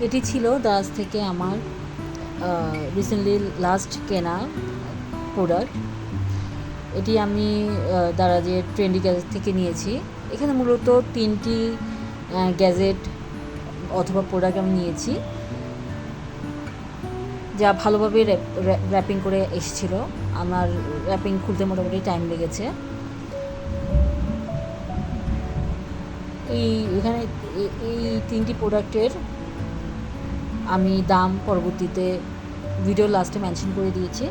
এটি ছিল দারাজ থেকে আমার রিসেন্টলি লাস্ট কেনা প্রোডাক্ট। এটি আমি দারাজের ট্রেন্ডি গ্যাজেট থেকে নিয়েছি। এখানে মূলত 3টি গ্যাজেট অথবা প্রোডাক্ট আমি নিয়েছি, যা ভালোভাবে র্যাপিং করে এসেছিল। আমার র্যাপিং খুলতে মোটামুটি টাইম লেগেছে। এখানে এই 3টি প্রোডাক্টের আমি দাম পরবর্তীতে ভিডিও লাস্টে মেনশন করে দিয়েছি।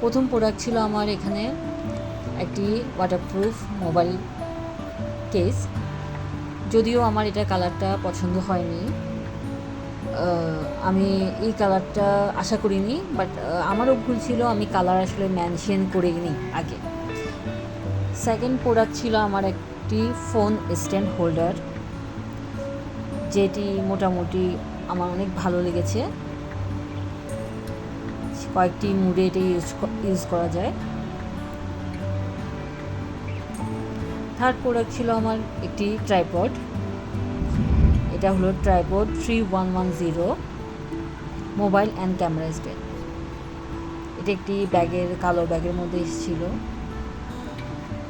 প্রথম প্রোডাক্ট ছিল আমার এখানে একটি ওয়াটারপ্রুফ মোবাইল কেস। যদিও আমার এটা কালারটা পছন্দ হয়নি, আমি এই কালারটা আশা করিনি, বাট আমারও ভুল ছিল, আমি কালার আসলে মেনশন করিনি আগে। সেকেন্ড প্রোডাক্ট ছিল আমার একটি ফোন স্ট্যান্ড হোল্ডার, যেটি মোটামুটি আমার অনেক ভালো লেগেছে। কয়েকটি মুডে এটি ইউজ করা যায়। থার্ড প্রোডাক্ট ছিল আমার একটি ট্রাইপড। এটা হলো tripod 3110 mobile and camera stand. এটা একটি কালো ব্যাগের মধ্যে এসেছিল।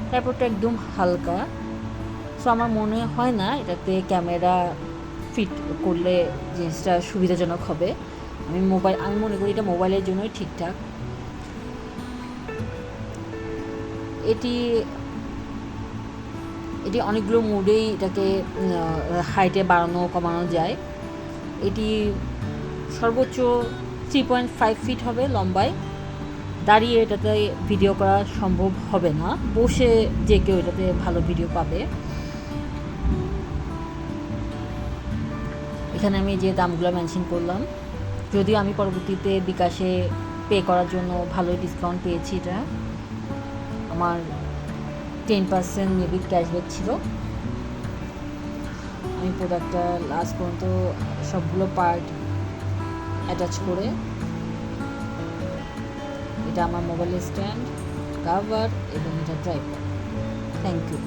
ট্রাইপডটা একদম হালকা, সো আমার মনে হয় না এটাতে ক্যামেরা ফিট করলে জিনিসটা সুবিধাজনক হবে। আমি মনে করি এটা মোবাইলের জন্যই ঠিকঠাক। এটি অনেকগুলো মুডেই এটাকে হাইটে বাড়ানো কমানো যায়। এটি সর্বোচ্চ 3.5 ফিট হবে লম্বায়। দাঁড়িয়ে এটাতে ভিডিও করা সম্ভব হবে না, বসে যে কেউ এটাতে ভালো ভিডিও পাবে। এখানে আমি যে দামগুলো মেনশন করলাম, যদিও আমি পরবর্তীতে বিকাশে পে করার জন্য ভালোই ডিসকাউন্ট পেয়েছি। এটা আমার 10% মেবি ক্যাশব্যাক ছিল। আমি প্রোডাক্টটা লাস্ট পর্যন্ত সবগুলো পার্ট অ্যাটাচ করে, এটা আমার মোবাইল স্ট্যান্ড, কাভার এবং এটা ট্রাইপড। Thank you.